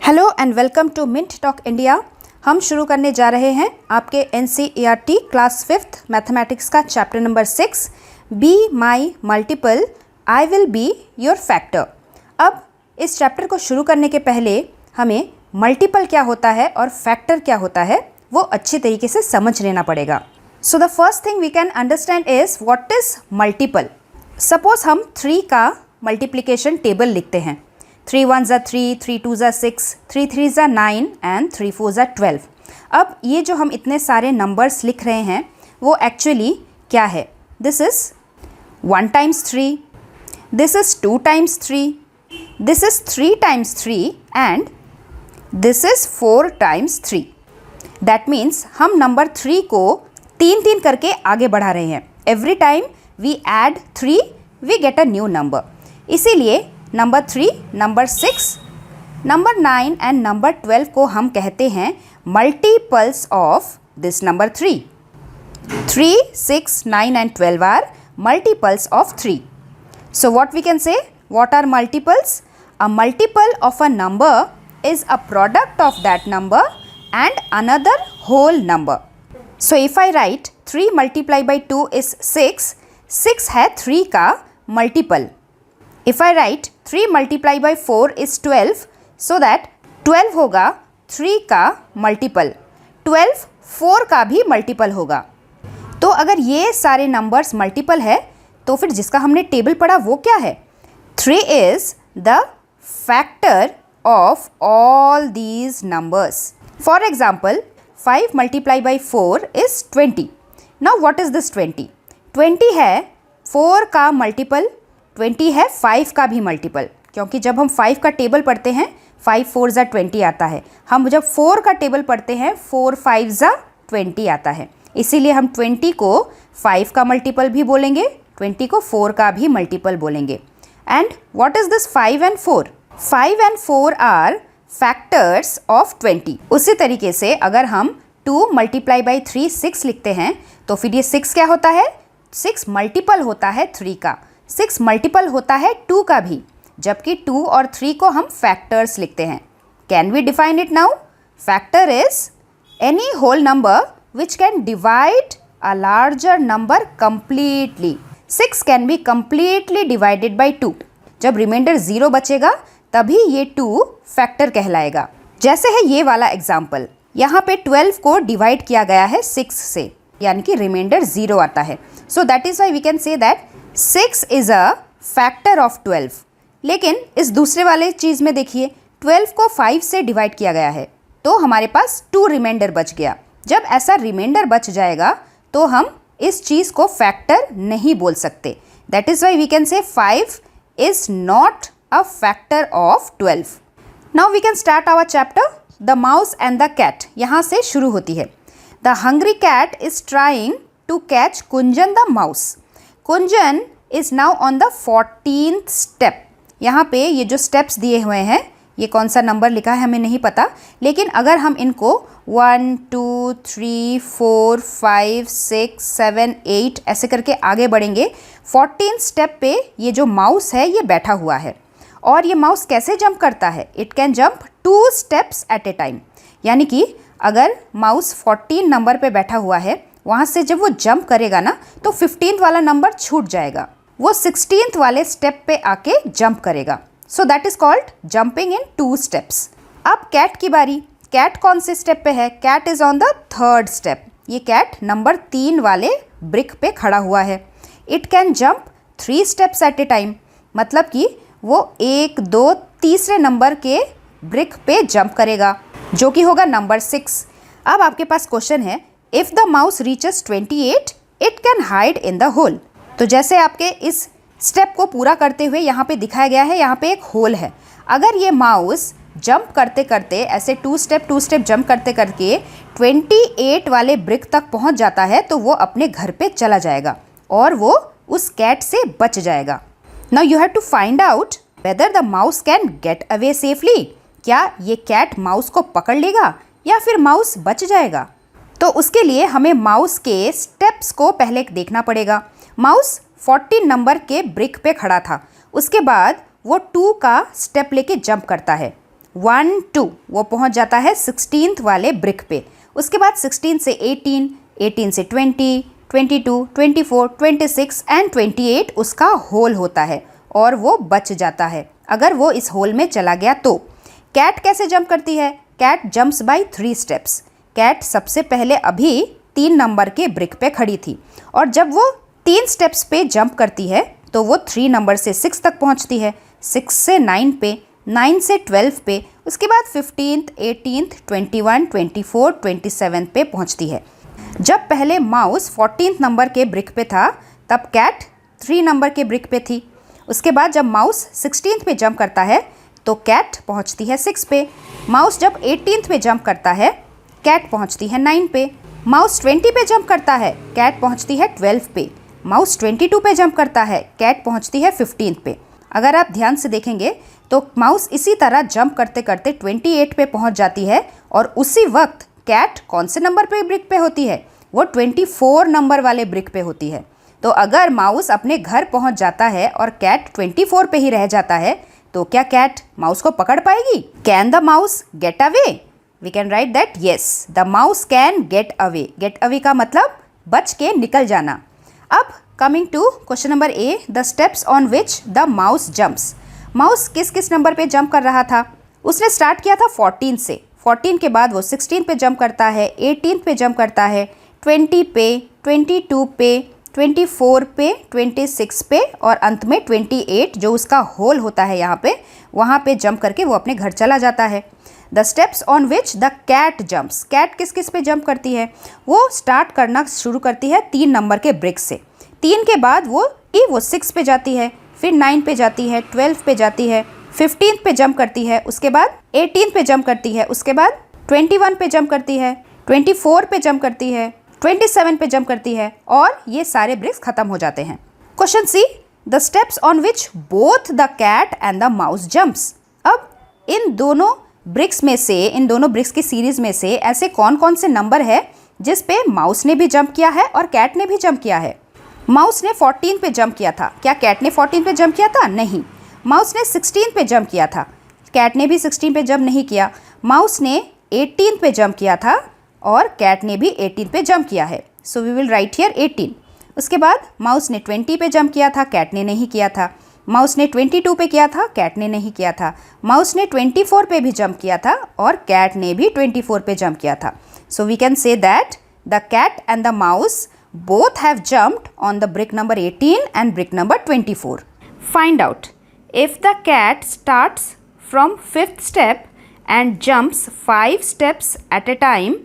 Hello and welcome to Mint Talk India. हम शुरू करने जा रहे हैं आपके NCERT क्लास 5th मैथमेटिक्स का chapter number 6 be my multiple I will be your factor. अब इस चैप्टर को शुरू करने के पहले हमें मल्टीपल क्या होता है और फैक्टर क्या होता है वो अच्छी तरीके से समझ लेना पड़ेगा। So the first thing we can understand is what is multiple. Suppose हम 3 का मल्टीप्लिकेशन टेबल लिखते हैं। 3 1s are 3, 3 2s are 6, 3 3s are 9 and 3 4s are 12। अब ये जो हम इतने सारे नंबर्स लिख रहे हैं वो एक्चुअली क्या है? This is 1 times 3, this is 2 times 3, this is 3 times 3 and this is 4 times 3। That means हम नंबर 3 को 3 करके आगे बढ़ा रहे हैं। Every time we add 3 we get a new number. इसीलिए number 3, number 6, number 9 and number 12 को हम कहते हैं multiples of this number 3। 3, 6, 9 and 12 are multiples of 3. So what we can say? What are multiples? A multiple of a number is a product of that number and another whole number. So if I write 3 multiplied by 2 is 6, 6 है 3 का multiple. If I write 3 multiplied by 4 is 12, so that 12 होगा 3 का multiple, 12 4 का भी multiple होगा। तो अगर ये सारे नंबर्स मल्टीपल है तो फिर जिसका हमने टेबल पढ़ा वो क्या है? 3 is the factor of all these numbers. For example, 5 multiplied by 4 is 20. Now what is this 20? 20 है 4 का मल्टीपल, 20 है 5 का भी मल्टीपल, क्योंकि जब हम 5 का टेबल पढ़ते हैं 5 4s are 20 आता है। हम जब 4 का टेबल पढ़ते हैं 4 5s are 20 आता है। इसीलिए हम 20 को 5 का मल्टीपल भी बोलेंगे, 20 को 4 का भी मल्टीपल बोलेंगे। And what is this 5 and 4? 5 and 4 are factors of 20। उसी तरीके से अगर हम 2 multiply by 3 6 लिखते हैं तो फिर ये 6 क्या होता है? 6 मल्टीपल होता है 3 का, 6 मल्टीपल होता है 2 का भी, जबकि 2 और 3 को हम फैक्टर्स लिखते हैं। Can we define it now? Factor is any whole number which can divide a larger number completely. 6 can be completely divided by 2। जब रिमाइंडर 0 बचेगा तभी ये 2 फैक्टर कहलाएगा। जैसे है ये वाला एग्जाम्पल, यहाँ पे 12 को डिवाइड किया गया है 6 से, यानी कि रिमाइंडर 0 आता है। So that is why we can say that 6 is a factor of 12। लेकिन इस दूसरे वाले चीज़ में देखिए, 12 को 5 से डिवाइड किया गया है तो हमारे पास 2 रिमाइंडर बच गया। जब ऐसा रिमाइंडर बच जाएगा तो हम इस चीज़ को फैक्टर नहीं बोल सकते। That is why we can say 5 is not a factor of 12। Now we can start our chapter the mouse and the cat. यहाँ से शुरू होती है। The hungry cat is trying to catch Kunjan the mouse. Kunjan is now on the 14th step. यहाँ पे ये जो steps दिए हुए हैं, ये कौन सा नंबर लिखा है हमें नहीं पता, लेकिन अगर हम इनको 1 2 3 4 5 6 7 8 ऐसे करके आगे बढ़ेंगे, 14th स्टेप पे ये जो माउस है ये बैठा हुआ है। और ये माउस कैसे जंप करता है? It can jump 2 steps at a time. यानी कि अगर माउस 14 नंबर पे बैठा हुआ है, वहाँ से जब वो जंप करेगा ना तो 15th वाला नंबर छूट जाएगा, वो 16th वाले स्टेप पे आके जंप करेगा। So that is called jumping in 2 steps। अब कैट की बारी। कैट कौन से स्टेप पे है? Cat is on the 3rd step. ये कैट नंबर 3 वाले ब्रिक पे खड़ा हुआ है। It can jump 3 steps at a time, मतलब कि वो 1 2 तीसरे नंबर के ब्रिक पे जंप करेगा, जो कि होगा नंबर 6। अब आपके पास क्वेश्चन है, if the mouse reaches 28 it can hide in the hole. तो जैसे आपके इस स्टेप को पूरा करते हुए यहाँ पे दिखाया गया है, यहाँ पे एक होल है। अगर ये माउस जंप करते करते ऐसे 2 स्टेप जंप करते करके 28 वाले ब्रिक तक पहुँच जाता है तो वो अपने घर पे चला जाएगा और वो उस कैट से बच जाएगा। Now you have to find out whether the mouse can get away safely. क्या ये कैट माउस को पकड़ लेगा या फिर माउस बच जाएगा? तो उसके लिए हमें माउस के स्टेप्स को पहले देखना पड़ेगा। माउस 14 नंबर के ब्रिक पे खड़ा था, उसके बाद वो 2 का स्टेप लेके जंप करता है। 1 2 वो पहुंच जाता है 16th वाले ब्रिक पे। उसके बाद 16 से 18, 18 से 20, 22, 24, 26 एंड 28 उसका होल होता है और वो बच जाता है अगर वो इस होल में चला गया तो। कैट कैसे जंप करती है? Cat jumps by 3 steps. Cat सबसे पहले अभी 3 नंबर के ब्रिक पे खड़ी थी और जब वो 3 स्टेप्स पे जंप करती है तो वो 3 नंबर से 6 तक पहुंचती है, 6 से 9 पे, 9 से 12 पे, उसके बाद 15th, 18th, 21, 24, 27 पे पहुंचती है। जब पहले माउस 14th नंबर के ब्रिक पे था तब कैट 3 नंबर के ब्रिक पे थी। उसके बाद जब माउस 16th पे जंप करता है तो कैट पहुंचती है 6 पे। माउस जब 18th पे जंप करता है कैट पहुंचती है 9 पे। माउस 20 पे जंप करता है कैट पहुंचती है 12 पे। माउस 22 पे जंप करता है कैट पहुंचती है 15th पे। अगर आप ध्यान से देखेंगे तो माउस इसी तरह जंप करते करते 28 पे पहुंच जाती है और उसी वक्त कैट कौन से नंबर पे ब्रिक पे होती है? वो 24 नंबर वाले ब्रिक पे होती है। तो अगर माउस अपने घर पहुंच जाता है और कैट 24 पे ही रह जाता है तो क्या कैट माउस को पकड़ पाएगी? Can the mouse get away? We can write that yes, the mouse can get away. Get away का मतलब बच के निकल जाना। अब coming to question number A, the steps on which the mouse jumps. Mouse किस किस नंबर पे जंप कर रहा था? उसने स्टार्ट किया था 14 से। 14 के बाद वो 16 पे जंप करता है, 18 पे जंप करता है, 20 पे, 22 पे, 24 पे, 26 पे और अंत में 28 जो उसका होल होता है यहाँ पे, वहाँ पे जंप करके वो अपने घर चला जाता है। The steps on which the cat jumps. Cat किस किस पे जंप करती है? वो स्टार्ट करना शुरू करती है 3 नंबर के ब्रिक से। 3 के बाद वो 6 पे जाती है, फिर 9 पे जाती है, 12 पे जाती है, 15 पे जंप करती है, उसके बाद 18 पे जंप करती है, उसके बाद 21 पे जंप करती है, 24 पे जंप करती है, 27 पे जंप करती है और ये सारे ब्रिक्स खत्म हो जाते हैं। Question C, the steps on which both the cat and the mouse jumps. अब इन दोनों ब्रिक्स में से, इन दोनों ब्रिक्स की सीरीज में से ऐसे कौन कौन से नंबर है जिस पे माउस ने भी जंप किया है और कैट ने भी जंप किया है? माउस ने 14 पे जंप किया था, क्या कैट ने 14 पे जंप किया था? नहीं। माउस ने 16 पे जंप किया था, कैट ने भी 16 पे जंप नहीं किया। माउस ने 18 पे जंप किया था और कैट ने भी 18 पे जंप किया है। So we will write here 18। उसके बाद माउस ने 20 पे जंप किया था, कैट ने नहीं किया था। माउस ने 22 पे किया था, कैट ने नहीं किया था। माउस ने 24 पे भी जंप किया था और कैट ने भी 24 पे जंप किया था। So we can say that the cat and the mouse both have jumped on the brick number 18 and brick number 24. Find out if the cat starts from 5th step and jumps 5 steps at a time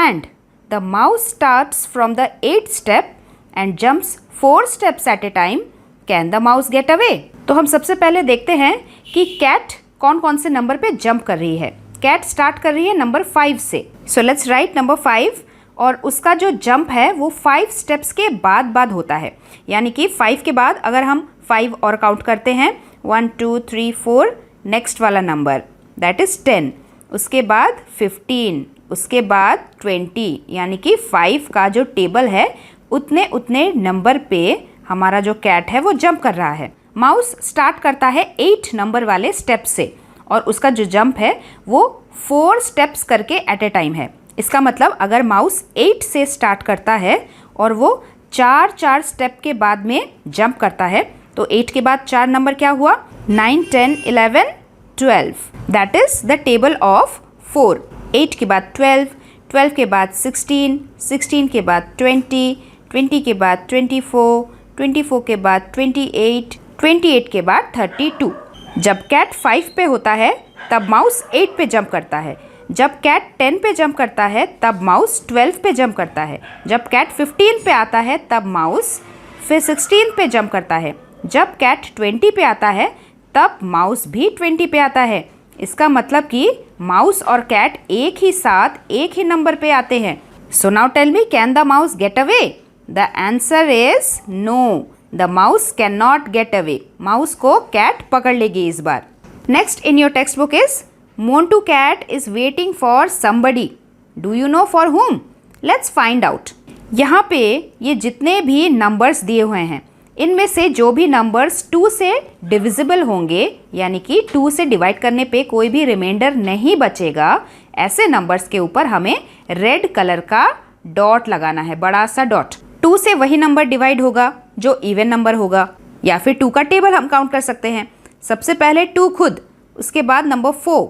and the mouse starts from the 8th step and jumps 4 steps at a time, can the mouse get away? तो हम सबसे पहले देखते हैं कि cat कौन कौन से नंबर पे जंप कर रही है। कैट स्टार्ट कर रही है नंबर 5 से। सो लेट्स राइट नंबर 5 और उसका जो जंप है वो 5 स्टेप्स के बाद होता है, यानी कि 5 के बाद अगर हम 5 और काउंट करते हैं 1 2 3 4, नेक्स्ट वाला नंबर दैट इज़ 10, उसके बाद 15, उसके बाद 20, यानी कि 5 का जो टेबल है उतने नंबर पे हमारा जो कैट है वो जंप कर रहा है। माउस स्टार्ट करता है 8 नंबर वाले स्टेप से और उसका जो जंप है वो 4 स्टेप्स करके एट ए टाइम है। इसका मतलब अगर माउस 8 से स्टार्ट करता है और वो 4 स्टेप के बाद में जंप करता है तो 8 के बाद 4 नंबर क्या हुआ? 9 10 11 12, that is the table of 4। 8 के बाद 12, 12 के बाद 16, 16 के बाद 20, 20 के बाद 24, 24 के बाद 28, 28 के बाद 32। जब कैट 5 पे होता है तब माउस 8 पे जंप करता है। जब कैट 10 पे जंप करता है तब माउस 12 पे जंप करता है। जब कैट 15 पे आता है तब माउस फिर 16 पे जंप करता है। जब कैट 20 पे आता है तब माउस भी 20 पे आता है। इसका मतलब कि माउस और कैट एक ही साथ एक ही नंबर पे आते हैं। So now tell me, can the mouse get away? The answer is no, the mouse can not get away. Mouse को कैट पकड़ लेगी इस बार। Next in your text book is Montu cat is waiting for somebody. Do you know for whom? Let's find out. यहाँ पे ये जितने भी नंबर्स दिए हुए हैं इनमें से जो भी नंबर्स 2 से डिविजिबल होंगे, यानी कि 2 से डिवाइड करने पे कोई भी रिमाइंडर नहीं बचेगा, ऐसे नंबर्स के ऊपर हमें रेड कलर का डॉट लगाना है, बड़ा सा डॉट। 2 से वही नंबर डिवाइड होगा जो इवन नंबर होगा, या फिर 2 का टेबल हम काउंट कर सकते हैं। सबसे पहले 2 खुद, उसके बाद number 4,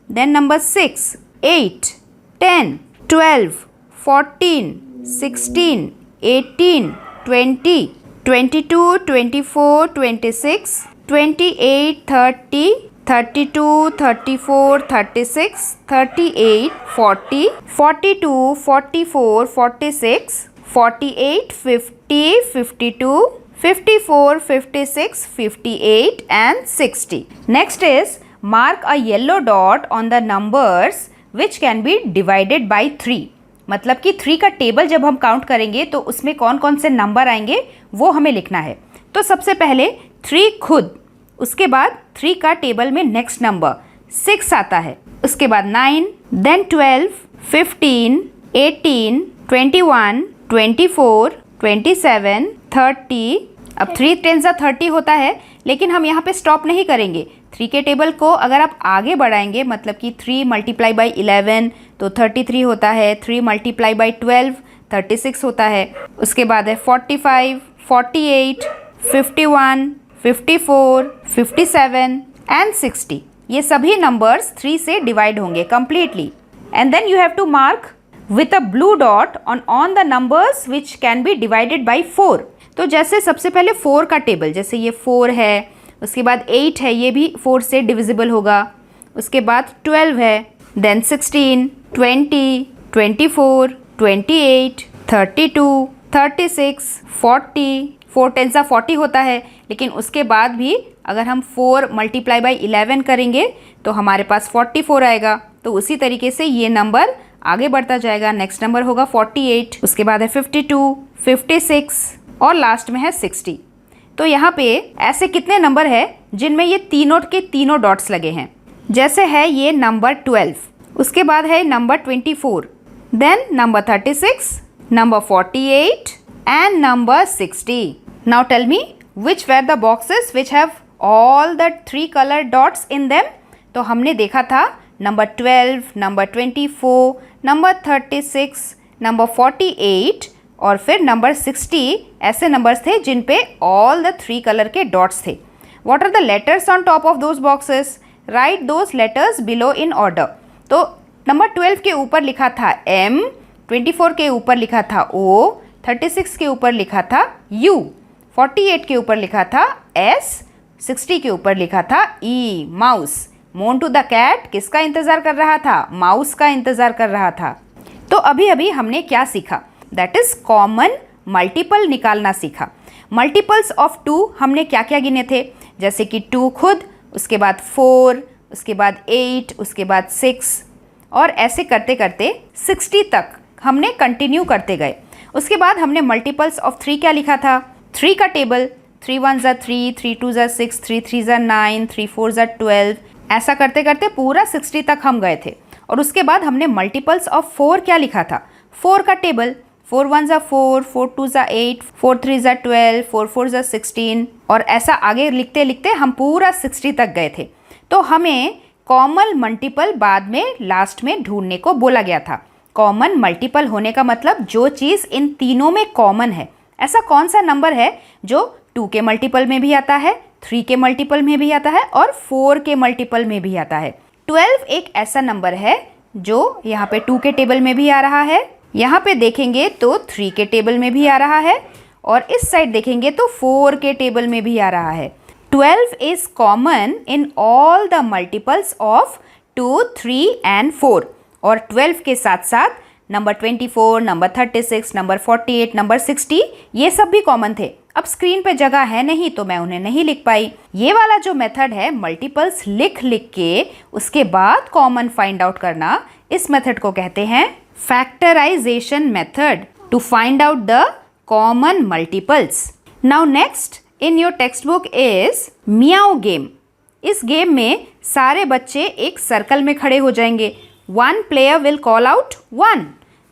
then number 6, 8, 10, 12, 14, 16, 18, 20, 22, 24, 26, 28, 30, 32, 34, 36, 38, 40, 42, 44, 46, 48, 50, 52, 54, 56, 58 and 60. Next is mark a yellow dot on the numbers which can be divided by 3. मतलब कि 3 का टेबल जब हम काउंट करेंगे तो उसमें कौन कौन से नंबर आएंगे वो हमें लिखना है। तो सबसे पहले 3 खुद, उसके बाद 3 का टेबल में नेक्स्ट नंबर 6 आता है, उसके बाद 9, देन 12, 15, 18, 21, 24, 27, 30। अब 3 10 30 होता है, लेकिन हम यहाँ पे स्टॉप नहीं करेंगे। 3 के टेबल को अगर आप आगे बढ़ाएंगे, मतलब कि 3 मल्टीप्लाई बाई 11 तो 33 होता है, 3 मल्टीप्लाई बाई 12 36 होता है, उसके बाद है 45, 48, 51, 54, 57 एंड 60। ये सभी नंबर्स 3 से डिवाइड होंगे completely. And then you have to mark with a blue dot on the numbers which can be divided by 4। तो जैसे सबसे पहले 4 का टेबल, जैसे ये 4 है, उसके बाद 8 है, ये भी 4 से डिविजिबल होगा, उसके बाद 12 है, देन 16, 20, 24, 28, 32, 36, 40, 4 10 40 होता है, लेकिन उसके बाद भी अगर हम 4 मल्टीप्लाई बाई 11 करेंगे तो हमारे पास 44 आएगा। तो उसी तरीके से ये नंबर आगे बढ़ता जाएगा। नेक्स्ट नंबर होगा 48, उसके बाद है 52, 56 और लास्ट में है 60। तो यहाँ पे ऐसे कितने नंबर है जिनमें ये तीनों के तीनों डॉट्स लगे हैं। जैसे है ये नंबर 12, उसके बाद है number 24, then number 36, number 48 and number 60। Now tell me which were the boxes which have all the 3 colour dots in them. तो हमने देखा था नंबर 12, नंबर 24, नंबर 36, नंबर 48 और फिर नंबर 60 ऐसे नंबर्स थे जिन पे ऑल द 3 कलर के डॉट्स थे। What are the letters on top of those boxes? Write those letters below in order. तो नंबर 12 के ऊपर लिखा था M, 24 के ऊपर लिखा था O, 36 के ऊपर लिखा था U, 48 के ऊपर लिखा था S, 60 के ऊपर लिखा था E, mouse. Montu the cat किसका इंतज़ार कर रहा था? माउस का इंतज़ार कर रहा था। तो अभी अभी हमने क्या सीखा? दैट इज़ कॉमन मल्टीपल निकालना सीखा। मल्टीपल्स ऑफ 2 हमने क्या क्या गिने थे? जैसे कि 2 खुद, उसके बाद 4, उसके बाद 8, उसके बाद 6 और ऐसे करते करते 60 तक हमने कंटिन्यू करते गए। उसके बाद हमने मल्टीपल्स ऑफ 3 क्या लिखा था? 3 का टेबल, 3 1 ज़ा 3, 3 2 ज़ा 6, 3 3 ज़ा 9, 3 4 ज़ा 12, ऐसा करते करते पूरा 60 तक हम गए थे। और उसके बाद हमने मल्टीपल्स ऑफ 4 क्या लिखा था? 4 का टेबल, 4 1 ज़ा 4, 4 2 ज़ा 8, 4 3 ज़ा 12, 4 4 ज़ा 16 और ऐसा आगे लिखते लिखते हम पूरा 60 तक गए थे। तो हमें कॉमन मल्टीपल बाद में लास्ट में ढूंढने को बोला गया था। कॉमन मल्टीपल होने का मतलब जो चीज़ इन तीनों में कॉमन है। ऐसा कौन सा नंबर है जो 2 के मल्टीपल में भी आता है, 3 के मल्टीपल में भी आता है और 4 के मल्टीपल में भी आता है? 12 एक ऐसा नंबर है जो यहाँ पे 2 के टेबल में भी आ रहा है, यहाँ पे देखेंगे तो 3 के टेबल में भी आ रहा है और इस साइड देखेंगे तो 4 के टेबल में भी आ रहा है। 12 is common in all the multiples of 2, 3 and 4 और 12 के साथ साथ नंबर 24, नंबर 36, नंबर 48, नंबर 60 ये सब भी कॉमन थे। अब स्क्रीन पे जगह है नहीं तो मैं उन्हें नहीं लिख पाई। ये वाला जो मेथड है मल्टीपल्स लिख लिख के उसके बाद कॉमन फाइंड आउट करना, इस मेथड को कहते हैं factorisation method to find out the common multiples. Now next in your text book is meow game. इस गेम में सारे बच्चे एक सर्कल में खड़े हो जाएंगे। One player will call out 1,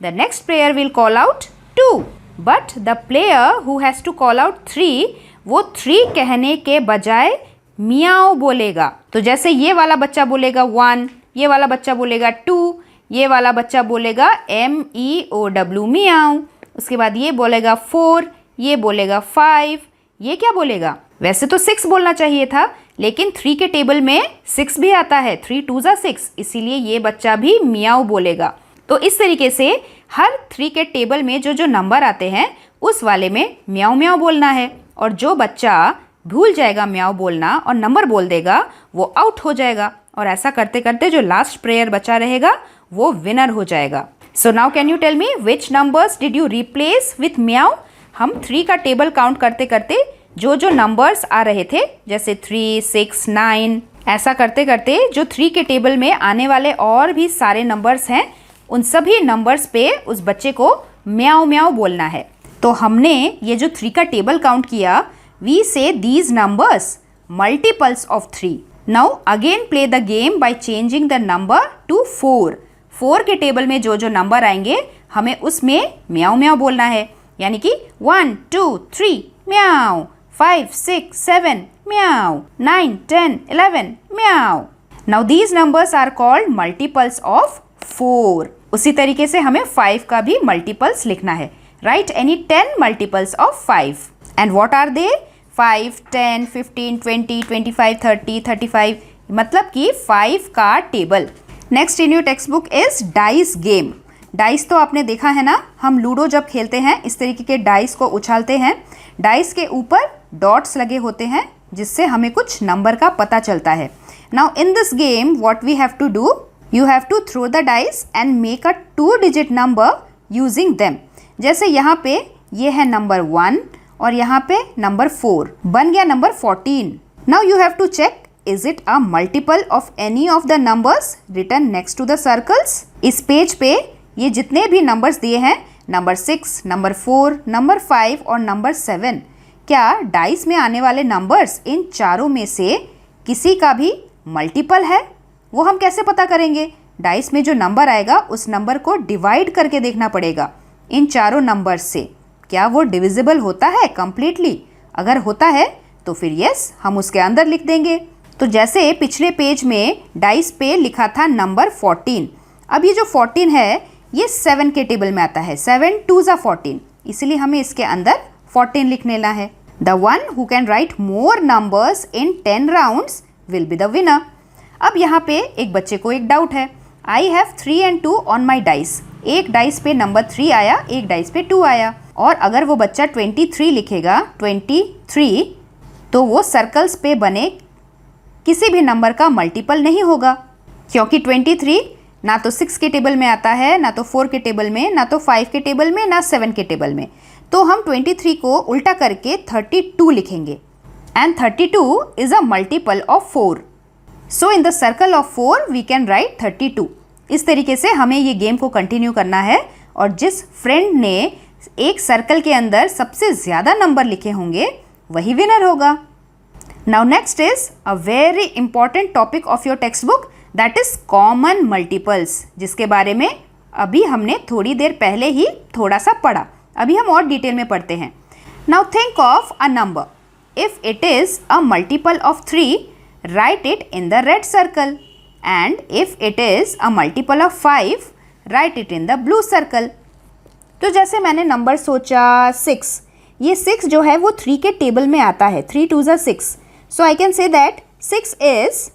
the next player will call out 2, but the player who has to call out 3 वो 3 कहने के बजाय मियाओ बोलेगा। तो जैसे ये वाला बच्चा बोलेगा 1, ये वाला बच्चा बोलेगा 2, ये वाला बच्चा बोलेगा MEOW मियाओ, उसके बाद ये बोलेगा 4, ये बोलेगा 5, ये क्या बोलेगा? वैसे तो 6 बोलना चाहिए था, लेकिन 3 के टेबल में 6 भी आता है, 3 2 6, इसीलिए ये बच्चा भी मियाओ बोलेगा। तो इस तरीके से हर 3 के टेबल में जो जो नंबर आते हैं उस वाले में म्याओ म्याओ बोलना है, और जो बच्चा भूल जाएगा म्याओ बोलना और नंबर बोल देगा वो आउट हो जाएगा, और ऐसा करते करते जो लास्ट प्लेयर बचा रहेगा वो विनर हो जाएगा। So now can you tell me which numbers did you replace with meow? हम 3 का टेबल काउंट करते करते जो जो नंबर्स आ रहे थे, जैसे 3, 6, 9, ऐसा करते करते जो 3 के टेबल में आने वाले और भी सारे नंबर्स हैं उन सभी नंबर्स पे उस बच्चे को म्याओ म्याओ बोलना है। तो हमने ये जो 3 का टेबल काउंट किया, वी से these numbers multiples of 3। Now again play the game by changing the number two 4। 4 के टेबल में जो जो नंबर आएंगे हमें उसमें म्याओ म्याओ बोलना है, यानी कि 1 2 3 meow, 5 6 7 meow, 9 10 11 meow. Now these numbers are called multiples of 4। उसी तरीके से हमें 5 का भी मल्टीपल्स लिखना है। Write any 10 multiples of 5 and what are they? 5 10 15 20 25 30 35, मतलब कि 5 का table. Next in your text book is dice game. Dice तो आपने देखा है ना, हम लूडो जब खेलते हैं इस तरीके के डाइस को उछालते हैं, डाइस के ऊपर डॉट्स लगे होते हैं जिससे हमें कुछ नंबर का पता चलता है। Now in this game what we have to do, you have to throw the dice and make a 2 digit number using them. जैसे यहाँ पे ये है नंबर 1 और यहाँ पे नंबर 4, बन गया number 14। Now you have to check is it a multiple of any of the numbers written next to the circles. इस पेज पे ये जितने भी नंबर्स दिए हैं, नंबर 6, नंबर 4, नंबर 5 और नंबर 7, क्या डाइस में आने वाले नंबर्स इन चारों में से किसी का भी मल्टीपल है? वो हम कैसे पता करेंगे? डाइस में जो नंबर आएगा उस नंबर को डिवाइड करके देखना पड़ेगा इन चारों नंबर्स से, क्या वो डिविजिबल होता है कंप्लीटली? अगर होता है तो फिर यस, हम उसके अंदर लिख देंगे। तो जैसे पिछले पेज में डाइस पे लिखा था नंबर 14, अब ये जो 14 है ये 7 के टेबल में आता है, 7 2 14, इसलिए हमें इसके अंदर 14 लिख लेना है। The one who can write more numbers in 10 rounds will be the winner. अब यहाँ पे एक बच्चे को एक डाउट है, I have 3 and 2 on my dice. एक डाइस पे नंबर 3 आया, एक डाइस पे 2 आया, और अगर वो बच्चा 23 लिखेगा, 23, तो वो सर्कल्स पे बने किसी भी नंबर का मल्टीपल नहीं होगा, क्योंकि 23 ना तो 6 के टेबल में आता है, ना तो 4 के टेबल में, ना तो 5 के टेबल में, ना 7 के टेबल में। तो हम 23 को उल्टा करके 32 लिखेंगे, and 32 is a multiple of 4। So in the circle of 4 we can write 32। इस तरीके से हमें ये गेम को कंटिन्यू करना है, और जिस फ्रेंड ने एक सर्कल के अंदर सबसे ज़्यादा नंबर लिखे होंगे वही विनर होगा। Now next is a very important topic of your text book, that is common multiples, जिसके बारे में अभी हमने थोड़ी देर पहले ही थोड़ा सा पढ़ा। अभी हम और डिटेल में पढ़ते हैं। Now think of a number, if it is a multiple of 3, right it in the red circle, and if it is a multiple of 5, right it in the blue circle. तो जैसे मैंने number सोचा 6, ये 6 जो है वो 3 के table में आता है, 3 2 6, so I can say that 6 is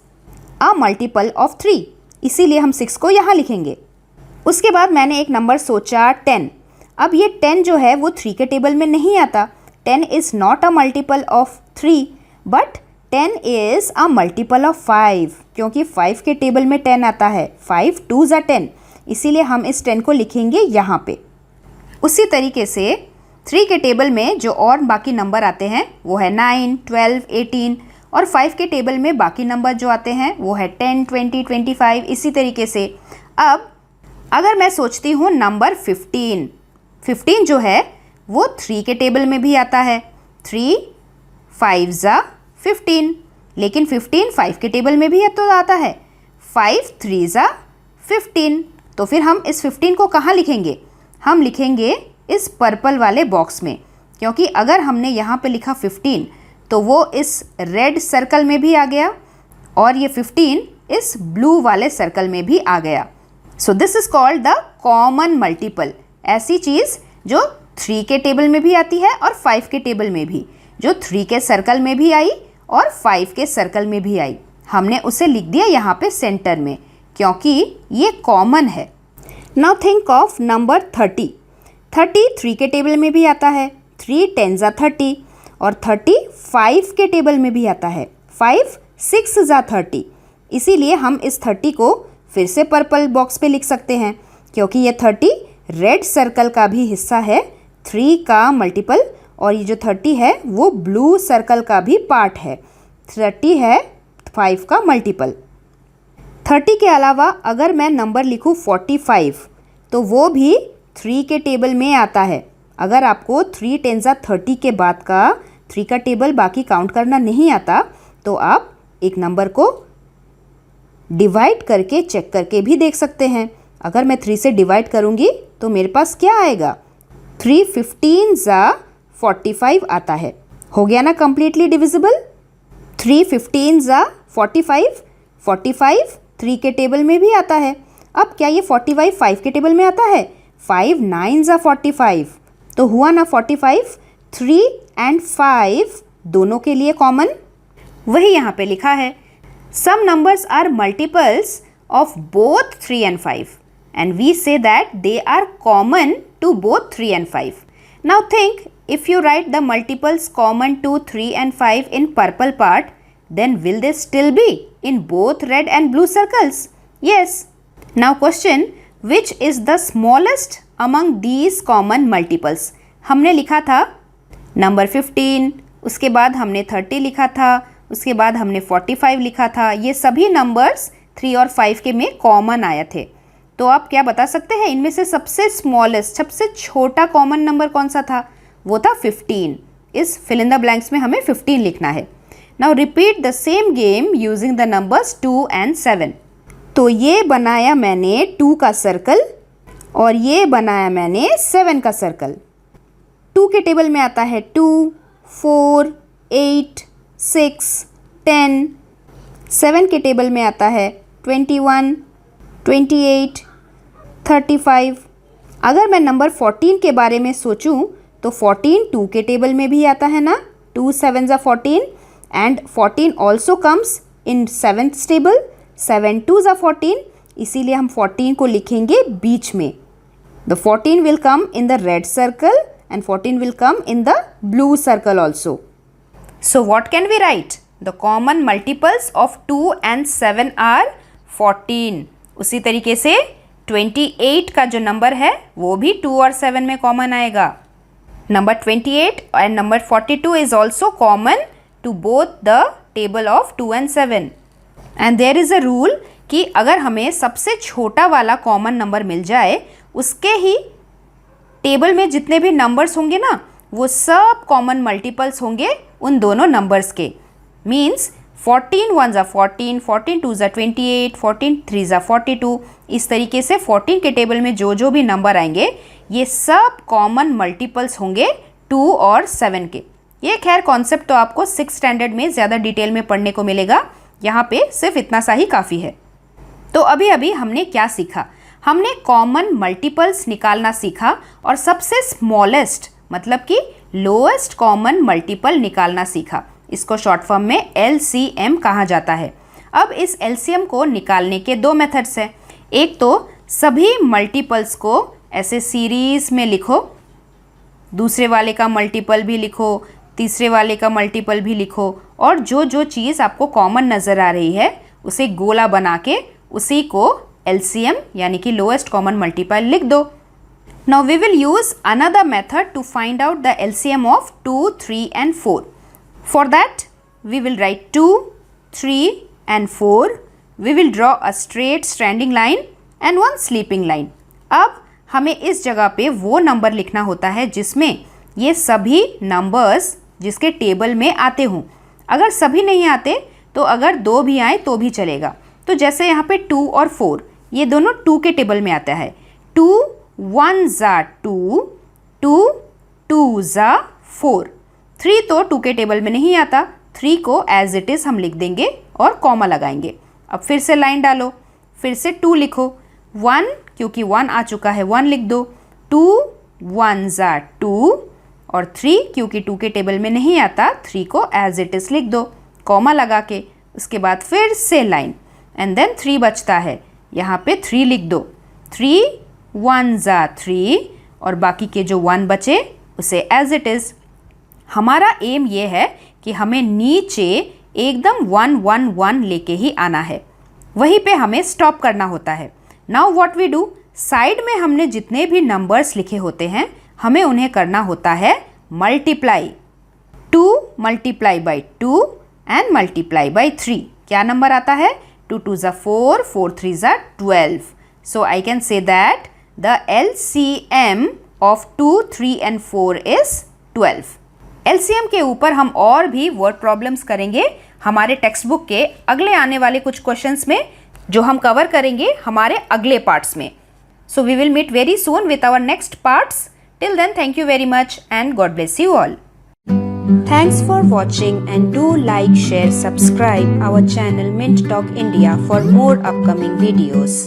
a multiple of 3, इसीलिए हम 6 को यहाँ लिखेंगे। उसके बाद मैंने एक नंबर सोचा 10। अब ये 10 जो है वो 3 के टेबल में नहीं आता, 10 is not a multiple of 3, but 10 is a multiple of 5, क्योंकि 5 के टेबल में 10 आता है, 5 2 10, इसीलिए हम इस 10 को लिखेंगे यहाँ पे। उसी तरीके से 3 के टेबल में जो और बाकी नंबर आते हैं वो है 9 12 18, और 5 के टेबल में बाकी नंबर जो आते हैं वो है 10 20 25, इसी तरीके से। अब अगर मैं सोचती हूँ नंबर 15 जो है वो 3 के टेबल में भी आता है, 3 5 15, लेकिन 15 5 के टेबल में भी तो आता है, 5 3 15। तो फिर हम इस 15 को कहाँ लिखेंगे? हम लिखेंगे इस पर्पल वाले बॉक्स में, क्योंकि अगर हमने यहाँ पे लिखा 15 तो वो इस रेड सर्कल में भी आ गया और ये 15 इस ब्लू वाले सर्कल में भी आ गया। So this is called the common multiple. ऐसी चीज़ जो 3 के टेबल में भी आती है और 5 के टेबल में भी, जो 3 के सर्कल में भी आई और 5 के सर्कल में भी आई, हमने उसे लिख दिया यहाँ पे सेंटर में क्योंकि ये कॉमन है। Now think of number 30। 30 3 के टेबल में भी आता है, 3 10 ज़ा 30, और 30 5 के टेबल में भी आता है, 5 6 ज़ा 30। इसीलिए हम इस 30 को फिर से पर्पल बॉक्स पे लिख सकते हैं क्योंकि ये 30 रेड सर्कल का भी हिस्सा है, 3 का मल्टीपल, और ये जो 30 है वो ब्लू सर्कल का भी पार्ट है। 30 है 5 का मल्टीपल। 30 के अलावा अगर मैं नंबर लिखूँ 45 तो वो भी 3 के टेबल में आता है। अगर आपको 3 10 ज़ा 30 के बाद का 3 का टेबल बाकी काउंट करना नहीं आता तो आप एक नंबर को डिवाइड करके चेक करके भी देख सकते हैं। अगर मैं 3 से डिवाइड करूँगी तो मेरे पास क्या आएगा? 3 15 ज़ा 45 आता है। हो गया ना कंप्लीटली डिविजिबल। 3 15 ज़ा 45, 45 3 के टेबल में भी आता है। अब क्या ये 45 5 के टेबल में आता है? 5 9 ज़ा 45, तो हुआ ना 45। 3 एंड 5 दोनों के लिए कॉमन। वही यहाँ पे लिखा है, some numbers are multiples of both 3 and 5 and we say that they are common to both 3 and 5. Now think, if you write the multiples common to 3 and 5 in purple part, then will they still be in both red and blue circles? Yes. Now question, which is the smallest among these common multiples? हमने लिखा था number 15, उसके बाद हमने 30 लिखा था, उसके बाद हमने 45 लिखा था। ये सभी नंबर्स 3 और 5 के में कॉमन आए थे। तो आप क्या बता सकते हैं इनमें से सबसे स्मॉलेस्ट, सबसे छोटा कॉमन नंबर कौन सा था? वो था 15। इस फिल इन द ब्लैंक्स में हमें 15 लिखना है। Now repeat the same game using the numbers 2 and 7। तो ये बनाया मैंने 2 का सर्कल और ये बनाया मैंने 7 का सर्कल। 2 के टेबल में आता है 2, 4, 8, 6, 10। 7 के टेबल में आता है 21, 28, 35। अगर मैं नंबर 14 के बारे में सोचूं तो 14 2 के टेबल में भी आता है ना, 2 7 ज़ा 14 and 14 also comes in 7th table, 7 2 ज़ा 14। इसीलिए हम 14 को लिखेंगे बीच में। The 14 will come in the red circle and 14 will come in the blue circle also. So what can we write? The common multiples of 2 and 7 are 14. उसी तरीके से 28 का जो नंबर है वो भी 2 और 7 में कॉमन आएगा। Number 28 and number 42 is also common to both the table of 2 and 7. And there is a rule कि अगर हमें सबसे छोटा वाला कॉमन नंबर मिल जाए उसके ही टेबल में जितने भी नंबर्स होंगे ना वो सब कॉमन मल्टीपल्स होंगे उन दोनों नंबर्स के। मीन्स 14 1 ज़ा 14, 14 2 ज़ा 28, 14 3 ज़ा 42। इस तरीके से 14 के टेबल में जो जो भी नंबर आएंगे ये सब कॉमन मल्टीपल्स होंगे 2 और 7 के। ये खैर कॉन्सेप्ट तो आपको 6th स्टैंडर्ड में ज़्यादा डिटेल में पढ़ने को मिलेगा, यहाँ पे सिर्फ इतना सा ही काफ़ी है। तो अभी अभी हमने क्या सीखा? हमने कॉमन मल्टीपल्स निकालना सीखा और सबसे स्मॉलेस्ट मतलब कि लोएस्ट कॉमन मल्टीपल निकालना सीखा। इसको शॉर्ट फॉर्म में LCM कहा जाता है। अब इस LCM को निकालने के 2 मेथड्स हैं। एक तो सभी मल्टीपल्स को ऐसे सीरीज़ में लिखो, दूसरे वाले का मल्टीपल भी लिखो, तीसरे वाले का मल्टीपल भी लिखो, और जो जो चीज़ आपको कॉमन नज़र आ रही है उसे गोला बना के उसी को LCM यानी कि लोएस्ट कॉमन मल्टीपल लिख दो। Now we will use another method to find out the LCM of 2, 3 and 4. For that we will write 2, 3 and 4. We will draw a straight standing line and one sleeping line. अब हमें इस जगह पे वो number लिखना होता है जिसमें ये सभी नंबर्स जिसके टेबल में आते हों। अगर सभी नहीं आते तो अगर 2 भी आए तो भी चलेगा। तो जैसे यहाँ पे 2 और 4 ये दोनों 2 के टेबल में आता है। 2 1 ज़ा 2, 2 2 ज़ा 4। 3 तो 2 के टेबल में नहीं आता, 3 को एज इट इज़ हम लिख देंगे और कॉमा लगाएंगे। अब फिर से लाइन डालो, फिर से 2 लिखो, 1 क्योंकि 1 आ चुका है 1 लिख दो, 2 1s are 2 और 3 क्योंकि 2 के टेबल में नहीं आता, 3 को एज इट इज़ लिख दो कॉमा लगा के। उसके बाद फिर से लाइन एंड देन 3 बचता है, यहाँ पे 3 लिख दो, 3 1s are 3 और बाकी के जो 1 बचे उसे एज इट इज़। हमारा एम ये है कि हमें नीचे एकदम 1 1 1 लेके ही आना है, वहीं पे हमें स्टॉप करना होता है। Now what we do, side में हमने जितने भी नंबर्स लिखे होते हैं हमें उन्हें करना होता है multiply. 2 multiply by 2 and multiply by 3 क्या नंबर आता है, 2 2s are 4, 4 3s are 12. So I can say that the LCM of 2, 3 and 4 is 12. LCM के ऊपर हम और भी वर्ड प्रॉब्लम्स करेंगे हमारे टेक्स्ट बुक के अगले आने वाले कुछ क्वेश्चंस में, जो हम कवर करेंगे हमारे अगले पार्ट्स में। So we will meet very soon with our next parts. Till then, thank you very much and God bless you all. Thanks for watching and do like, share, subscribe our channel Mint Talk India for more upcoming videos.